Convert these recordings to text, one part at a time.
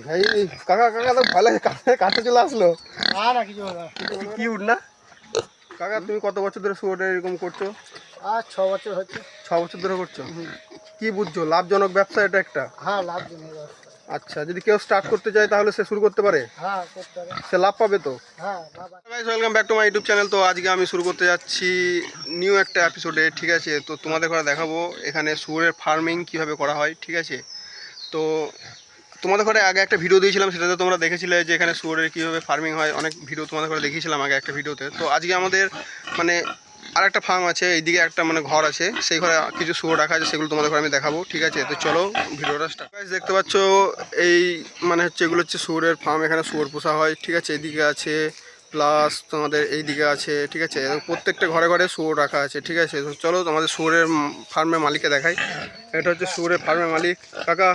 ভাই কাকা কাকা তো ভয় লাগে, কাছে চলে আসলো। না না কিছু হবে না। কিউট না কাকা? তুমি কত বছর ধরে শুয়োরটা এরকম করছো? আর 6 বছর হচ্ছে। 6 বছর ধরে করছো? কি বুঝছো, লাভজনক ব্যবসা এটা একটা? হ্যাঁ লাভজনক ব্যবসা। আচ্ছা, যদি কেউ স্টার্ট করতে চায় তাহলে সে শুরু করতে পারে? হ্যাঁ করতে হবে। সে লাভ পাবে তো? হ্যাঁ লাভ আছে। Guys, welcome back to my YouTube channel. তো আজকে আমি শুরু করতে যাচ্ছি নিউ একটা এপিসোডে, ঠিক আছে? তো তোমাদের ঘরে দেখাবো এখানে শুয়োরের ফার্মিং কিভাবে করা হয়, ঠিক আছে? তো তোমাদের ঘরে আগে একটা ভিডিও দিয়েছিলাম, সেটাতে তোমরা দেখেছিলে যে এখানে শুয়োরের কীভাবে ফার্মিং হয়। অনেক ভিডিও তোমাদের ঘরে দেখিয়েছিলাম আগে একটা ভিডিওতে। তো আজকে আমাদের মানে আর একটা ফার্ম আছে, এইদিকে একটা মানে ঘর আছে, সেই ঘরে কিছু শুয়োর রাখা আছে, সেগুলো তোমাদের ঘরে আমি দেখাবো, ঠিক আছে? তো চলো ভিডিওটা স্টার্ট। গাইস, দেখতে পাচ্ছ এই মানে হচ্ছে এগুলো হচ্ছে শুয়োরের ফার্ম। এখানে শুয়োর পোষা হয়, ঠিক আছে? এইদিকে আছে, প্লাস তোমাদের এই দিকে আছে, ঠিক আছে? প্রত্যেকটা ঘরে ঘরে শুয়োর রাখা আছে, ঠিক আছে? তো চলো তোমাদের শুয়োরের ফার্মের মালিককে দেখাই। এটা হচ্ছে শুয়োরের ফার্মের মালিক কাকা।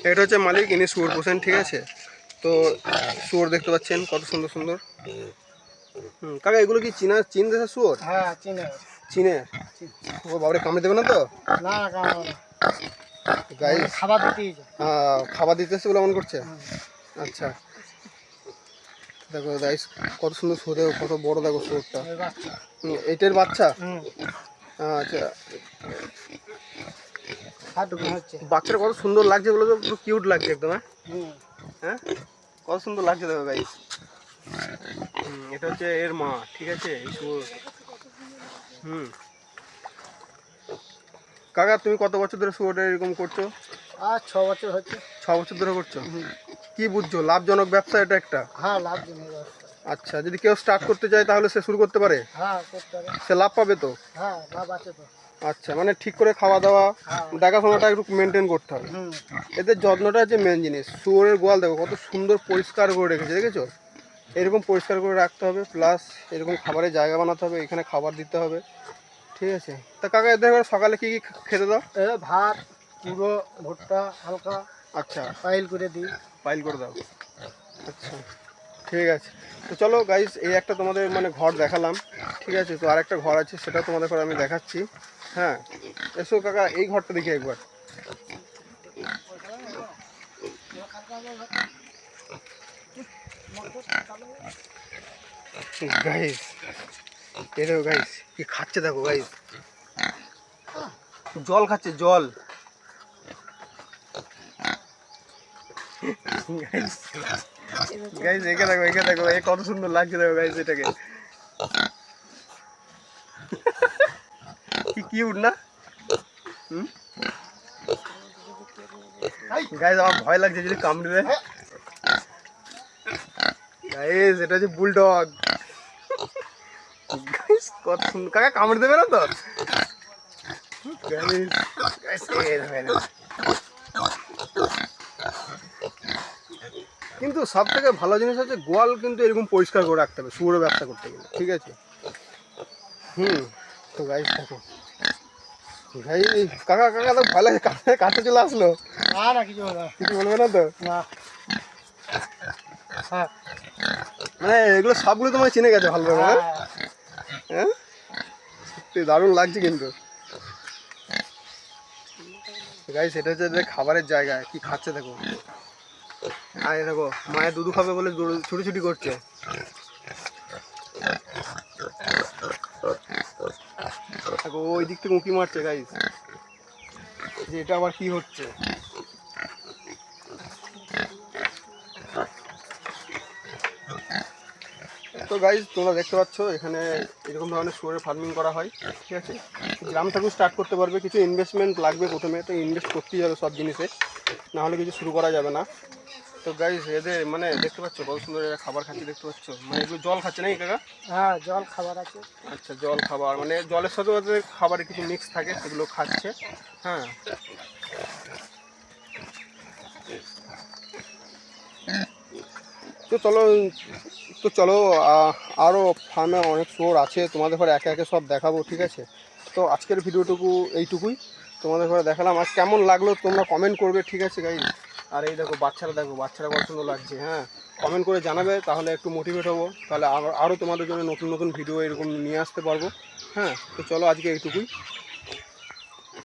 এটা হচ্ছে মালিক, ইনি শুয়োর পোষেন, ঠিক আছে? তো শুয়োর দেখতে পাচ্ছেন কত সুন্দর সুন্দর। কাকা, এগুলো কি চীন দেশের শুয়োর? হ্যাঁ চিনে। চীনে? ও বাবারে, কামড়ে দেবে না তো? না না কামড়াবে না। গাই খাবার দিতেই যায়। খাবার দিতেছে বলে মনে করছে। আচ্ছা, দেখো গাইস কত সুন্দর শুয়োর, দেখো কত বড়, দেখো শুয়োরটা। ওই বাচ্চা। এটার বাচ্চা? হুম। আচ্ছা, হাত ঢুকে হচ্ছে। বাচ্চাটা কত সুন্দর লাগছে বলে তো, পুরো কিউট লাগছে একদম। হুম। হ্যাঁ, কত সুন্দর লাগছে দেখো গাইস। এটা হচ্ছে এর মা, ঠিক আছে? এই শুয়োর। কাকা, তুমি কত বছর ধরে শুয়োরটা এরকম করছো? আর 6 বছর হচ্ছে। 6 বছর ধরে করছো? কি বুঝছো, লাভজনক ব্যবসা এটা একটা? হ্যাঁ লাভজনক ব্যবসা। আচ্ছা, যদি কেউ স্টার্ট করতে চায় তাহলে সে শুরু করতে পারে? হ্যাঁ করতে হবে। সে লাভ পাবে তো? হ্যাঁ লাভ আছে তো। আচ্ছা, মানে ঠিক করে খাওয়া দাওয়া, হ্যাঁ। দেখাশোনাটা একটু মেনটেন করতে হবে। হুম। এদের যত্নটা হচ্ছে মেন জিনিস। শুয়োরের গোয়াল দেখো কত সুন্দর পরিষ্কার করে রেখেছে, দেখেছো? এরকম পরিষ্কার করে রাখতে হবে, প্লাস এরকম খাবারের জায়গা বানাতে হবে, এখানে খাবার দিতে হবে, ঠিক আছে? তা কাকা, এদের ঘরে সকালে কি কি খেতে দাও? ভাত কুড়ো ভুট্টা হালকা আচ্ছা, পাইল করে দিই। পাইল করে দাও। আচ্ছা, ঠিক আছে। তো চলো গাইস, এই একটা তোমাদের মানে ঘর দেখালাম, ঠিক আছে? তো আরেকটা ঘর আছে, সেটা তোমাদের ঘরে আমি দেখাচ্ছি। হ্যাঁ, এসো কাকা, এই ঘরটা দেখি একবার। গাইস, এই দেখো গাইস, কি খাচ্ছে দেখো গাইস, জল খাচ্ছে, জল। গাইস গাইস, একে দেখো, একে দেখো, এ কত সুন্দর লাগছে দেখো গাইস এটাকে। কি কিউট না? গাইস, আমার ভয় লাগছে যদি কামড়ে দেয়। গাইস, এটা হচ্ছে বুলডগ। গাইস, কত সুন্দর। কাকা, কামড়ে দেবে না তো? গাইস গাইস, এই দেখো, এই দেখো। কিন্তু সব থেকে ভালো জিনিস হচ্ছে গোয়াল কিন্তু এরকম পরিষ্কার করে রাখতে হবে শুয়োরের ব্যবসা করতে গেলে, ঠিক আছে? তো গাইস দেখো, ভাই কাকা কাকা তো ভয় লাগে, কাছে চলে আসলো। না না কিছু হবে না। কিছু বলবে না তো? না। হ্যাঁ। মানে এগুলো সবগুলো তোমার চিনে গেছে ভালোভাবে, হ্যাঁ? হ্যাঁ, সত্যি দারুণ লাগছে কিন্তু। গাইস, এটা হচ্ছে এদের খাবারের জায়গা, কি খাচ্ছে দেখো। আর দেখো, মায়ের দুধু খাবে বলে ছুটি করছে। দেখো ওই দিক থেকে উঁকি মারছে গাইস, যে এটা আবার কি হচ্ছে। তো গাইজ, তোমরা দেখতে পাচ্ছ এখানে এরকম ধরনের শুয়োরের ফার্মিং করা হয়, ঠিক আছে? গ্রাম থেকেও স্টার্ট করতে পারবে, কিছু ইনভেস্টমেন্ট লাগবে প্রথমে, তো ইনভেস্ট করতেই হবে সব জিনিসে, না হলে কিছু শুরু করা যাবে না। তো গাইজ, এদের মানে দেখতে পাচ্ছ কত সুন্দর এরা খাবার খাচ্ছে, দেখতে পাচ্ছ? মানে এগুলো জল খাচ্ছে নাকি কাকা? হ্যাঁ জল খাবার আছে। আচ্ছা, জল খাবার মানে জলের সাথে ওদের খাবারে কিছু মিক্স থাকে, সেগুলো খাচ্ছে। হ্যাঁ, তো চলো, তো চলো আরও ফার্মে অনেক শুয়োর আছে, তোমাদের ঘরে একে একে সব দেখাবো, ঠিক আছে? তো আজকের ভিডিওটুকু এইটুকুই তোমাদের ঘরে দেখালাম। আর কেমন লাগলো তোমরা কমেন্ট করবে, ঠিক আছে গাইজ? আর এই দেখো বাচ্চারা, দেখো বাচ্চারা কত সুন্দর লাগছে। হ্যাঁ, কমেন্ট করে জানাবে, তাহলে একটু মোটিভেট হবো, তাহলে আরও তোমাদের জন্য নতুন নতুন ভিডিও এরকম নিয়ে আসতে পারবো। হ্যাঁ, তো চলো আজকে এইটুকুই।